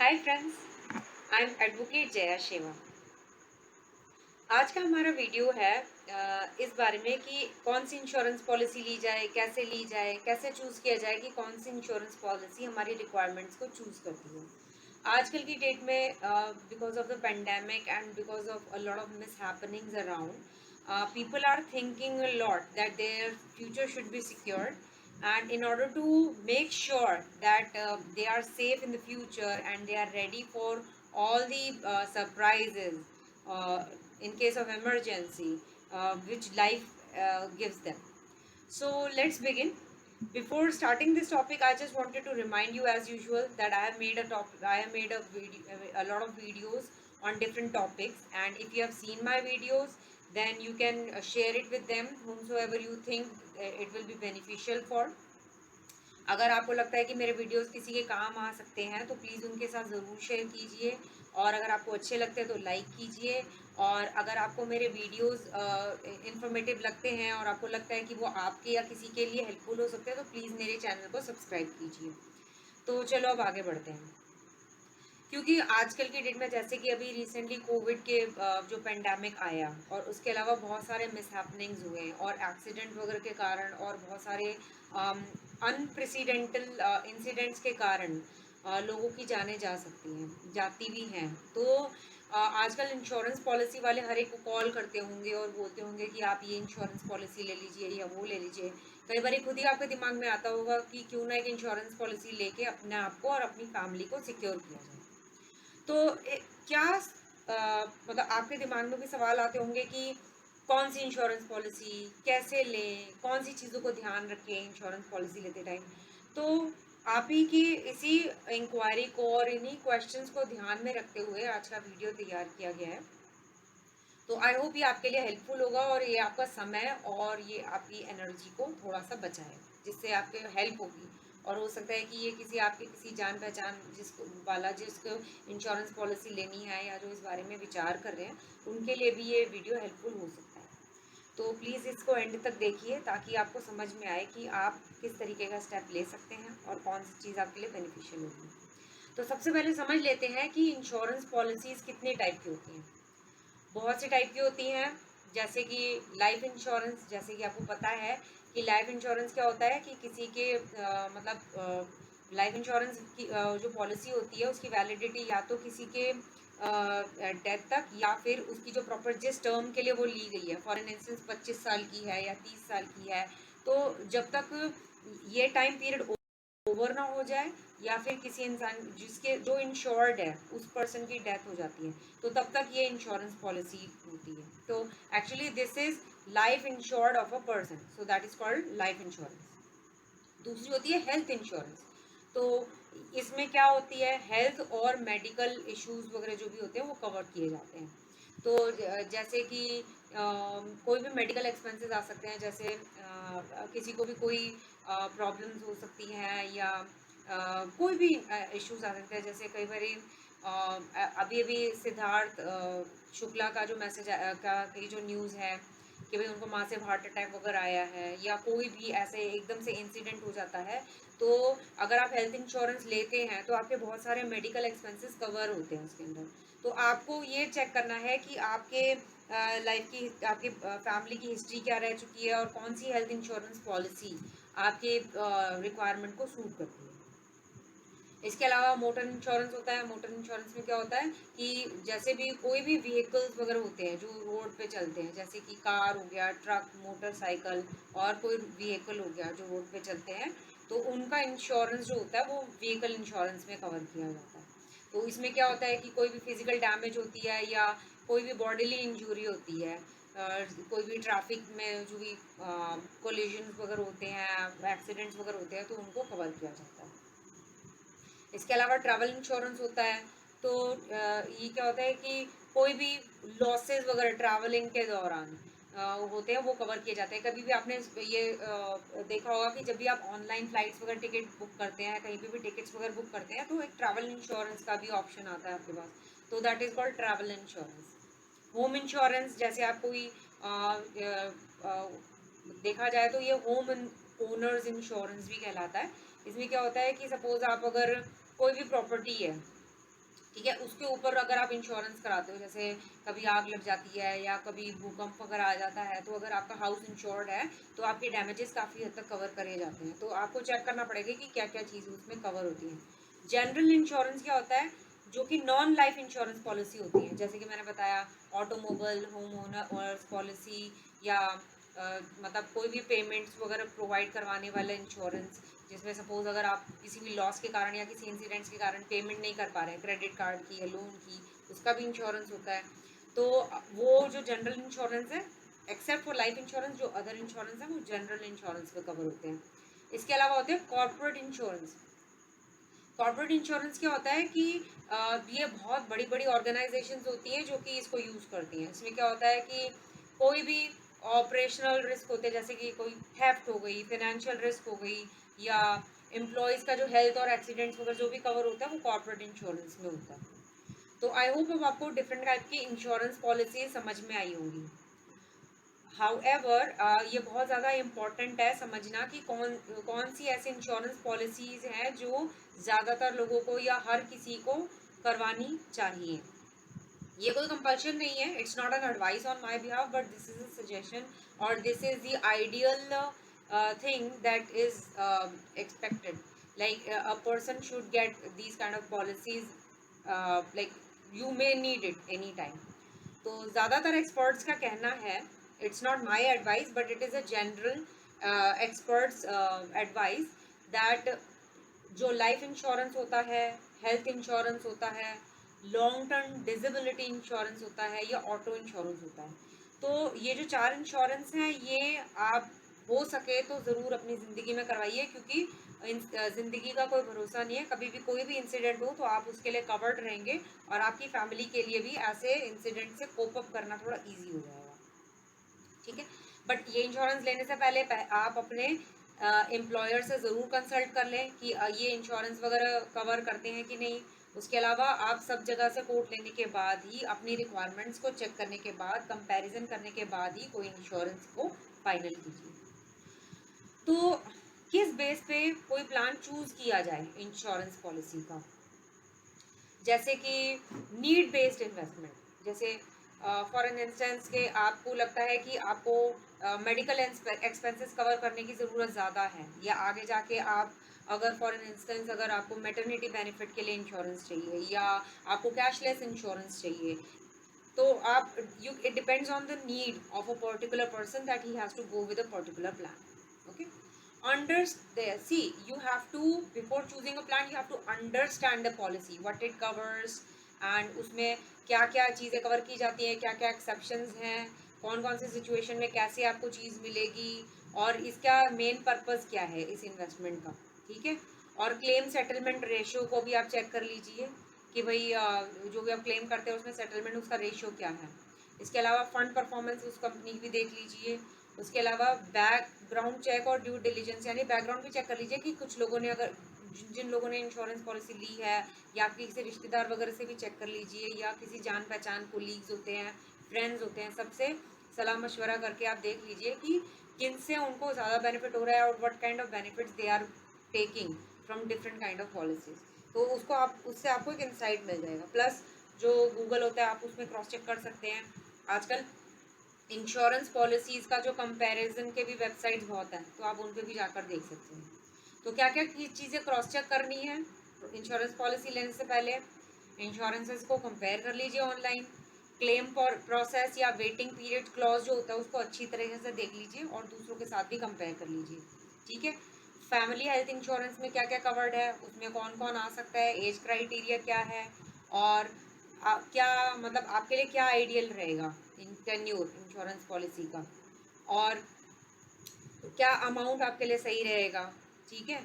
Hi friends, I am advocate Jaya शेवा। आज का हमारा वीडियो है इस बारे में कि कौन सी इंश्योरेंस पॉलिसी ली जाए, कैसे चूज़ किया जाए कि कौन सी इंश्योरेंस पॉलिसी हमारी रिक्वायरमेंट्स को चूज़ करती है। आजकल की डेट में because of the pandemic and because of a lot of miss happenings around, people are thinking a lot that their future should be secured, and in order to make sure that they are safe in the future and they are ready for all the surprises uh, in case of emergency which life gives them. So let's begin. Before starting this topic, I just wanted to remind you, as usual, that I have made a lot of videos on different topics, and if you have seen my videos, then you can share it with them, whomsoever you think it will be beneficial for. अगर आपको लगता है कि मेरे videos किसी के काम आ सकते हैं तो प्लीज़ उनके साथ ज़रूर शेयर कीजिए, और अगर आपको अच्छे लगते हैं तो लाइक कीजिए। और अगर आपको मेरे वीडियोस इंफॉर्मेटिव लगते हैं और आपको लगता है कि वो आपके या किसी के लिए हेल्पफुल हो सकते हैं तो प्लीज़ मेरे चैनल को सब्सक्राइब कीजिए। तो चलो अब आगे बढ़ते हैं। क्योंकि आजकल की डेट में जैसे कि अभी रिसेंटली कोविड के जो पेंडेमिक आया, और उसके अलावा बहुत सारे मिसहैपनिंग्स हुए और एक्सीडेंट वगैरह के कारण और बहुत सारे अनप्रेसिडेंटल इंसिडेंट्स के कारण लोगों की जानें जा सकती हैं, जाती भी हैं। तो आजकल इंश्योरेंस पॉलिसी वाले हर एक को कॉल करते होंगे और बोलते होंगे कि आप ये इंश्योरेंस पॉलिसी ले लीजिए या वो ले लीजिए। कई बार खुद ही आपके दिमाग में आता होगा कि क्यों ना एक इंश्योरेंस पॉलिसी लेके अपने आप को और अपनी फैमिली को सिक्योर किया जाए। तो क्या मतलब आपके दिमाग में भी सवाल आते होंगे कि कौन सी इंश्योरेंस पॉलिसी कैसे लें, कौन सी चीज़ों को ध्यान रखें इंश्योरेंस पॉलिसी लेते टाइम। तो आप ही की इसी इंक्वायरी को और इन्हीं क्वेश्चंस को ध्यान में रखते हुए आज का वीडियो तैयार किया गया है। तो आई होप ये आपके लिए हेल्पफुल होगा और ये आपका समय और ये आपकी एनर्जी को थोड़ा सा बचाए, जिससे आपके हेल्प होगी। और हो सकता है कि ये किसी आपके किसी जान पहचान जिसको इंश्योरेंस पॉलिसी लेनी है या जो इस बारे में विचार कर रहे हैं, उनके लिए भी ये वीडियो हेल्पफुल हो सकता है। तो प्लीज़ इसको एंड तक देखिए ताकि आपको समझ में आए कि आप किस तरीके का स्टेप ले सकते हैं और कौन सी चीज़ आपके लिए बेनिफिशियल होगी। तो सबसे पहले समझ लेते हैं कि इंश्योरेंस पॉलिसीज़ कितने टाइप की होती हैं। बहुत सी टाइप की होती हैं, जैसे कि लाइफ इंश्योरेंस। जैसे कि आपको पता है कि लाइफ इंश्योरेंस क्या होता है कि किसी के लाइफ इंश्योरेंस की जो पॉलिसी होती है उसकी वैलिडिटी या तो किसी के डेथ तक या फिर उसकी जो प्रॉपर जिस टर्म के लिए वो ली गई है, फॉर एन इंस्टेंस 25 साल की है या 30 साल की है, तो जब तक ये टाइम पीरियड ओवर ना हो जाए या फिर किसी इंसान जिसके जो इंश्योर्ड है उस पर्सन की डेथ हो जाती है, तो तब तक ये इंश्योरेंस पॉलिसी होती है। तो actually this is life insured of a person, so that is called life insurance. दूसरी होती है हेल्थ इंश्योरेंस। तो इसमें क्या होती है, हेल्थ और मेडिकल इश्यूज वगैरह जो भी होते हैं वो कवर किए जाते हैं। तो जैसे कि कोई भी मेडिकल एक्सपेंसेस आ सकते हैं, जैसे किसी को भी कोई प्रॉब्लम्स हो सकती हैं या कोई भी इश्यूज आ सकते हैं। जैसे कई बार अभी अभी सिद्धार्थ शुक्ला का जो मैसेज का की जो न्यूज़ है कि भाई उनको मासिव हार्ट अटैक वगैरह आया है या कोई भी ऐसे एकदम से इंसिडेंट हो जाता है, तो अगर आप हेल्थ इंश्योरेंस लेते हैं तो आपके बहुत सारे मेडिकल एक्सपेंसेस कवर होते हैं उसके अंदर। तो आपको ये चेक करना है कि आपके लाइफ की आपकी फैमिली की हिस्ट्री क्या रह चुकी है और कौन सी हेल्थ इंश्योरेंस पॉलिसी आपके रिक्वायरमेंट को सूट करती है। इसके अलावा मोटर इंश्योरेंस होता है। मोटर इंश्योरेंस में क्या होता है कि जैसे भी कोई भी व्हीकल्स वगैरह होते हैं जो रोड पे चलते हैं, जैसे कि कार हो गया, ट्रक, मोटरसाइकिल और कोई व्हीकल हो गया जो रोड पे चलते हैं, तो उनका इंश्योरेंस जो होता है वो व्हीकल इंश्योरेंस में कवर किया जाता है। तो इसमें क्या होता है कि कोई भी फिजिकल डैमेज होती है या कोई भी बॉडीली इंजरी होती है, कोई भी ट्रैफिक में जो भी कोलिजन वगैरह होते हैं, एक्सीडेंट्स वगैरह होते हैं, तो उनको कवर किया जाता है। इसके अलावा ट्रैवल इंश्योरेंस होता है। तो ये क्या होता है कि कोई भी लॉसेस वगैरह ट्रैवलिंग के दौरान होते हैं वो कवर किए जाते हैं। कभी भी आपने ये देखा होगा कि जब भी आप ऑनलाइन फ्लाइट्स वगैरह टिकट बुक करते हैं, कहीं पे भी टिकट्स वगैरह बुक करते हैं, तो एक ट्रैवल इंश्योरेंस का भी ऑप्शन आता है आपके पास। तो that is called travel insurance. Home insurance, जैसे आप कोई देखा जाए तो ये होम ओनर्स इंश्योरेंस भी कहलाता है। इसमें क्या होता है कि सपोज आप अगर कोई भी प्रॉपर्टी है, ठीक है, उसके ऊपर अगर आप इंश्योरेंस कराते हो, जैसे कभी आग लग जाती है या कभी भूकंप अगर आ जाता है, तो अगर आपका हाउस इंश्योर्ड है तो आपके डैमेजेस काफ़ी हद तक कवर करे जाते हैं। तो आपको चेक करना पड़ेगा कि क्या क्या चीज़ उसमें कवर होती है। जनरल इंश्योरेंस क्या होता है, जो कि नॉन लाइफ इंश्योरेंस पॉलिसी होती है, जैसे कि मैंने बताया ऑटोमोबाइल, होम ओनर्स पॉलिसी, या मतलब कोई भी पेमेंट्स वगैरह प्रोवाइड करवाने वाला इंश्योरेंस, जिसमें सपोज अगर आप किसी भी लॉस के कारण या किसी इंसिडेंट्स के कारण पेमेंट नहीं कर पा रहे हैं क्रेडिट कार्ड की या लोन की, उसका भी इंश्योरेंस होता है। तो वो जो जनरल इंश्योरेंस है, एक्सेप्ट फॉर लाइफ इंश्योरेंस, जो अदर इंश्योरेंस है वो जनरल इंश्योरेंस पे कवर होते हैं। इसके अलावा होते हैं कॉर्पोरेट इंश्योरेंस। कॉर्पोरेट इंश्योरेंस क्या होता है कि ये बहुत बड़ी बड़ी ऑर्गेनाइजेशंस होती हैं जो कि इसको यूज़ करती हैं। इसमें क्या होता है कि कोई भी ऑपरेशनल रिस्क होते हैं, जैसे कि कोई थेफ्ट हो गई, फाइनेंशियल रिस्क हो गई, या एम्प्लॉयज़ का जो हेल्थ और एक्सीडेंट्स वगैरह जो भी कवर होता है वो कॉर्पोरेट इंश्योरेंस में होता है। तो आई होप अब आपको डिफरेंट टाइप की इंश्योरेंस पॉलिसी समझ में आई होंगी। हाउएवर ये बहुत ज़्यादा इम्पॉर्टेंट है समझना कि कौन कौन सी ऐसी इंश्योरेंस पॉलिसीज़ हैं जो ज़्यादातर लोगों को या हर किसी को करवानी चाहिए। ये कोई कंपल्शन नहीं है, it's not an advice on my behalf, but this is a suggestion, और this is the ideal thing that is expected, like a person should get these kind of policies, like you may need it any time. तो ज़्यादातर experts का कहना है, it's not my advice but it is a general experts advice, that जो life insurance होता है, health insurance होता है, लॉन्ग टर्म डिसेबिलिटी इंश्योरेंस होता है, या ऑटो इंश्योरेंस होता है, तो ये जो चार इंश्योरेंस हैं ये आप हो सके तो ज़रूर अपनी ज़िंदगी में करवाइए, क्योंकि ज़िंदगी का कोई भरोसा नहीं है, कभी भी कोई भी इंसिडेंट हो तो आप उसके लिए कवर्ड रहेंगे, और आपकी फैमिली के लिए भी ऐसे इंसिडेंट से कोप अप करना थोड़ा ईजी हो जाएगा। ठीक है, बट ये इंश्योरेंस लेने से पहले आप अपने एम्प्लॉयर से ज़रूर कंसल्ट कर लें कि ये इंश्योरेंस वगैरह कवर करते हैं कि नहीं। उसके अलावा आप सब जगह से कोट लेने के बाद ही, अपनी रिक्वायरमेंट्स को चेक करने के बाद, कंपैरिजन करने के बाद ही कोई इंश्योरेंस को फाइनल कीजिए। तो किस बेस पे कोई प्लान चूज किया जाए इंश्योरेंस पॉलिसी का, जैसे कि नीड बेस्ड इन्वेस्टमेंट, जैसे फॉर एन इंस्टेंस के आपको लगता है कि आपको मेडिकल एक्सपेंसेस कवर करने की ज़रूरत ज़्यादा है, या आगे जाके आप अगर फॉर एन इंस्टेंस अगर आपको मैटरनिटी बेनिफिट के लिए इंश्योरेंस चाहिए, या आपको कैशलेस इंश्योरेंस चाहिए, तो आप you it depends on the need of a particular person that he has to go with a particular plan. Okay, understand, see, you have to, before choosing a plan you have to understand the policy, what it covers, and उसमें क्या क्या चीज़ें cover की जाती हैं, क्या क्या exceptions हैं, कौन कौन से सिचुएशन में कैसे आपको चीज़ मिलेगी, और इसका मेन पर्पस क्या है इस इन्वेस्टमेंट का। ठीक है, और क्लेम सेटलमेंट रेशियो को भी आप चेक कर लीजिए कि भाई जो भी आप क्लेम करते हैं उसमें सेटलमेंट उसका रेशियो क्या है। इसके अलावा फंड परफॉर्मेंस उस कंपनी की भी देख लीजिए। उसके अलावा बैकग्राउंड चेक और ड्यू डिलीजेंस, यानी बैकग्राउंड भी चेक कर लीजिए कि कुछ लोगों ने अगर जिन लोगों ने इंश्योरेंस पॉलिसी ली है, या आपके किसी रिश्तेदार वगैरह से भी चेक कर लीजिए, या किसी जान पहचान कोलीग्स होते हैं, फ्रेंड्स होते हैं, सबसे सलाह मशवरा करके आप देख लीजिए कि किन से उनको ज़्यादा बेनिफिट हो रहा है, और what kind of benefits they are taking from different kind of policies. तो उसको आप उससे आपको एक इंसाइट मिल जाएगा। प्लस जो गूगल होता है आप उसमें क्रॉस चेक कर सकते हैं। आजकल इंश्योरेंस पॉलिसीज़ का जो कंपैरिजन के भी वेबसाइट्स बहुत हैं, तो आप उन पे भी जाकर देख सकते हैं। तो क्या क्या चीज़ें क्रॉस चेक करनी है इंश्योरेंस पॉलिसी लेने से पहले, इंश्योरेंसेस को कंपेयर कर लीजिए ऑनलाइन, क्लेम प्रोसेस या वेटिंग पीरियड क्लॉज जो होता है उसको अच्छी तरीके से देख लीजिए, और दूसरों के साथ भी कंपेयर कर लीजिए। ठीक है, फैमिली हेल्थ इंश्योरेंस में क्या क्या कवर्ड है, उसमें कौन कौन आ सकता है, एज क्राइटेरिया क्या है, और क्या मतलब आपके लिए क्या आइडियल रहेगा इन टेन्योर इंश्योरेंस पॉलिसी का, और क्या अमाउंट आपके लिए सही रहेगा। ठीक है,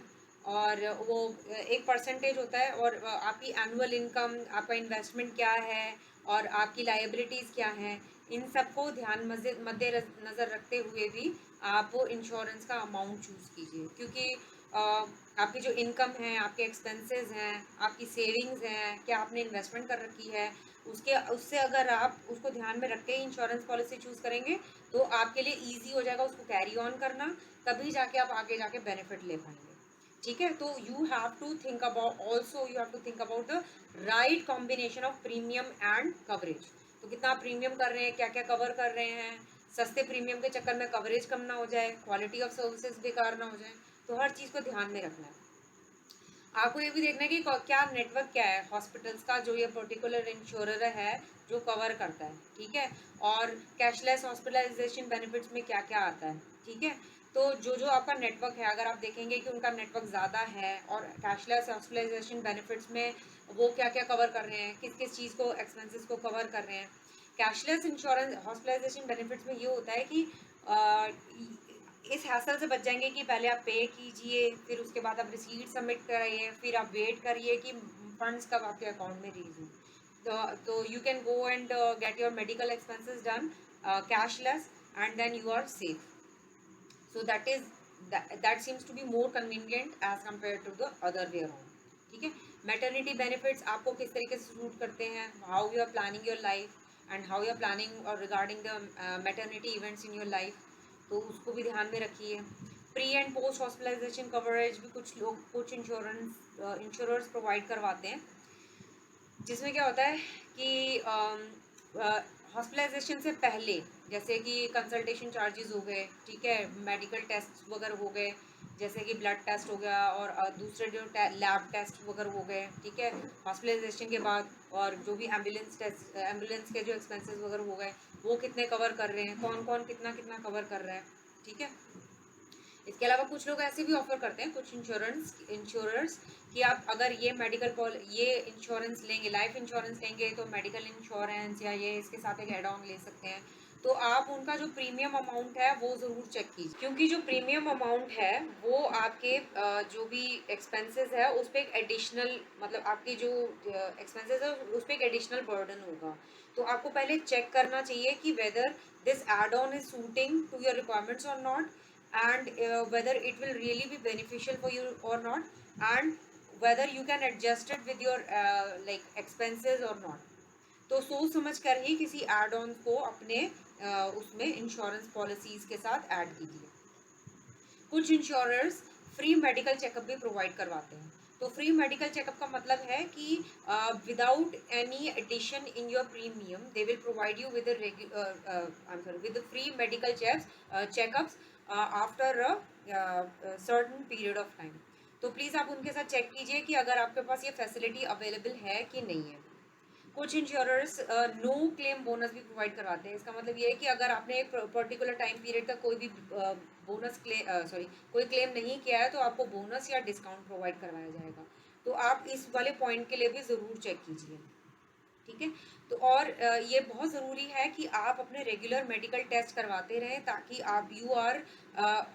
और वो एक परसेंटेज होता है, और आपकी एनुअल इनकम, आपका इन्वेस्टमेंट क्या है, और आपकी लाइबिलिटीज़ क्या हैं, इन सबको ध्यान मद्दे नज़र रखते हुए भी आप इंश्योरेंस का अमाउंट चूज़ कीजिए, क्योंकि आपकी जो इनकम है, आपके एक्सपेंसेस हैं, आपकी सेविंग्स हैं, क्या आपने इन्वेस्टमेंट कर रखी है, उसके उससे अगर आप उसको ध्यान में रख के इंश्योरेंस पॉलिसी चूज़ करेंगे तो आपके लिए ईजी हो जाएगा उसको कैरी ऑन करना, तभी जाके आप आगे जाके बेनिफिट ले पाएंगे। ठीक है। तो you have to think about also, you have to think about the right combination of premium and coverage. तो कितना प्रीमियम कर रहे हैं, क्या क्या कवर कर रहे हैं, सस्ते प्रीमियम के चक्कर में कवरेज कम ना हो जाए, क्वालिटी ऑफ सर्विसेज बेकार ना हो जाए। तो हर चीज़ को ध्यान में रखना है। आपको ये भी देखना है कि क्या नेटवर्क क्या है हॉस्पिटल्स का जो ये पर्टिकुलर इंश्योरर है जो कवर करता है, ठीक है। और कैशलेस हॉस्पिटलाइजेशन बेनिफिट्स में क्या क्या आता है, ठीक है। तो जो जो आपका नेटवर्क है, अगर आप देखेंगे कि उनका नेटवर्क ज़्यादा है और कैशलेस हॉस्पिटलाइजेशन बेनिफिट्स में वो क्या क्या कवर कर रहे हैं, किस किस चीज़ को, एक्सपेंसेस को कवर कर रहे हैं। कैशलेस इंश्योरेंस हॉस्पिटलाइजेशन बेनिफिट्स में ये होता है कि इस हैसल से बच जाएंगे कि पहले आप पे कीजिए, फिर उसके बाद आप रिसीट सबमिट कराइए, फिर आप वेट करिए कि फंड्स कब आपके अकाउंट में रिलीज हो। तो you can go and get your medical expenses done cashless and then you are safe. So that seems to be more convenient as compare to the other way around, ठीक है। Maternity benefits आपको किस तरीके से suit करते हैं, how you are planning your life and how you are planning और regarding the maternity events in your life, तो उसको भी ध्यान में रखिए। Pre and post hospitalisation coverage भी कुछ लोग, कुछ इंश्योरर्स प्रोवाइड करवाते हैं, जिसमें क्या होता है कि हॉस्पिटलाइजेशन से पहले जैसे कि कंसल्टेशन चार्जेस हो गए, ठीक है, मेडिकल टेस्ट वगैरह हो गए, जैसे कि ब्लड टेस्ट हो गया और दूसरे जो लैब टेस्ट वगैरह हो गए, ठीक है, हॉस्पिटलाइजेशन के बाद। और जो भी एम्बुलेंस के जो एक्सपेंसेस वगैरह हो गए, वो कितने कवर कर रहे हैं, कौन कौन कितना कितना कवर कर रहा है, ठीक है। इसके अलावा कुछ लोग ऐसे भी ऑफर करते हैं, कुछ इंश्योरर्स, कि आप अगर ये इंश्योरेंस लेंगे, लाइफ इंश्योरेंस लेंगे, तो मेडिकल इंश्योरेंस या ये इसके साथ एक एड ऑन ले सकते हैं। तो आप उनका जो प्रीमियम अमाउंट है वो ज़रूर चेक कीजिए, क्योंकि जो प्रीमियम अमाउंट है वो आपके जो भी एक्सपेंसेस है उस पर एक एडिशनल, मतलब आपकी जो एक्सपेंसेस है उस पर एक एडिशनल बर्डन होगा। तो आपको पहले चेक करना चाहिए कि whether this add on is suiting to your requirements और not, and whether it will really be beneficial for you or not, and whether you can adjust it with your like expenses or not। तो सोच समझ कर ही किसी add on को अपने उसमें insurance policies के साथ ऐड कीजिए। कुछ इंश्योरर्स फ्री मेडिकल चेकअप भी प्रोवाइड करवाते हैं। तो फ्री मेडिकल चेकअप का मतलब है कि without any addition in your premium they will provide you with with free medical checkups after certain period of time. तो प्लीज़ आप उनके साथ चेक कीजिए कि अगर आपके पास ये फैसिलिटी अवेलेबल है कि नहीं है। कुछ इंश्योरर्स नो क्लेम बोनस भी प्रोवाइड करवाते हैं। इसका मतलब ये है कि अगर आपने एक पर्टिकुलर टाइम पीरियड तक कोई भी कोई क्लेम नहीं किया है, तो आपको बोनस या डिस्काउंट प्रोवाइड करवाया जाएगा। तो आप इस वाले पॉइंट के लिए भी ज़रूर चेक कीजिए, ठीक है। तो और ये बहुत ज़रूरी है कि आप अपने रेगुलर मेडिकल टेस्ट करवाते रहें, ताकि आप you are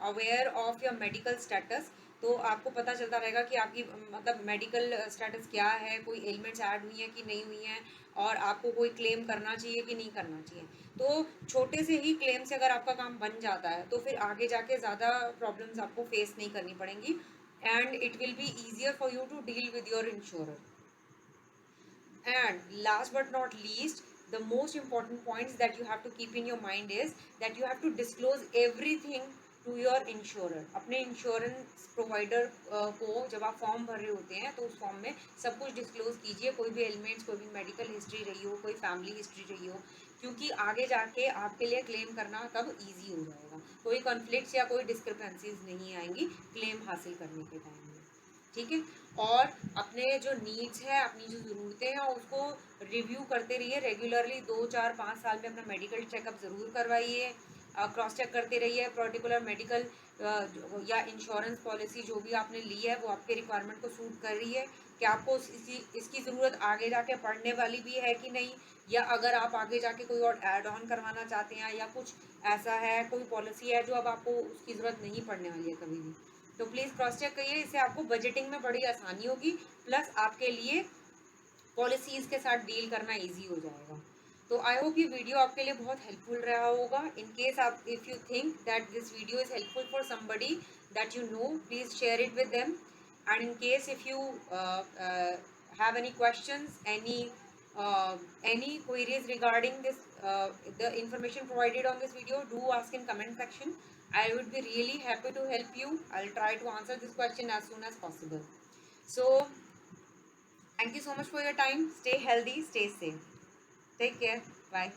aware of your medical status. तो आपको पता चलता रहेगा कि आपकी मतलब मेडिकल स्टेटस क्या है, कोई एलिमेंट्स ऐड हुई हैं कि नहीं हुई हैं, और आपको कोई क्लेम करना चाहिए कि नहीं करना चाहिए। तो छोटे से ही क्लेम से अगर आपका काम बन जाता है, तो फिर आगे जाके ज़्यादा प्रॉब्लम्स आपको फेस नहीं करनी पड़ेंगी, and it will be easier for you to deal with your insurer. And last but not least, the most important points that you have to keep in your mind is that you have to disclose everything to your insurer। अपने insurance provider को जब आप form भर रहे होते हैं तो उस फॉर्म में सब कुछ डिस्क्लोज कीजिए, कोई भी एलिमेंट्स, कोई भी मेडिकल हिस्ट्री रही हो, कोई फैमिली हिस्ट्री रही हो, क्योंकि आगे जाके आपके लिए क्लेम करना तब ईजी हो जाएगा। कोई कॉन्फ्लिक्ट्स या कोई डिस्क्रिपेंसीज नहीं आएंगी क्लेम हासिल करने के टाइम में, ठीक है। और अपने जो नीड्स है, अपनी जो ज़रूरतें हैं, उसको रिव्यू करते रहिए रेगुलरली। 2 4 5 साल में अपना मेडिकल चेकअप ज़रूर करवाइए, क्रॉस चेक करते रहिए पर्टिकुलर मेडिकल या इंश्योरेंस पॉलिसी जो भी आपने ली है वो आपके रिक्वायरमेंट को सूट कर रही है, कि आपको इसकी ज़रूरत आगे जाके पड़ने वाली भी है कि नहीं, या अगर आप आगे जाके कोई और ऐड ऑन करवाना चाहते हैं, या कुछ ऐसा है, कोई पॉलिसी है जो अब आपको उसकी ज़रूरत नहीं पड़ने वाली है कभी भी। तो प्लीज़ क्रॉस चेक करिए, इससे आपको बजटिंग में बड़ी आसानी होगी, प्लस आपके लिए पॉलिसीज़ के साथ डील करना इजी हो जाएगा। तो आई होप ये वीडियो आपके लिए बहुत हेल्पफुल रहा होगा। इन केस आप, if you think that this video is helpful for somebody that you know, please share it with them. And in case if you have any questions, any queries regarding this the information provided on this video, do ask in comment section। I would be really happy to help you. I'll try to answer this question as soon as possible. So thank you so much for your time. Stay healthy, stay safe. Take care. Bye.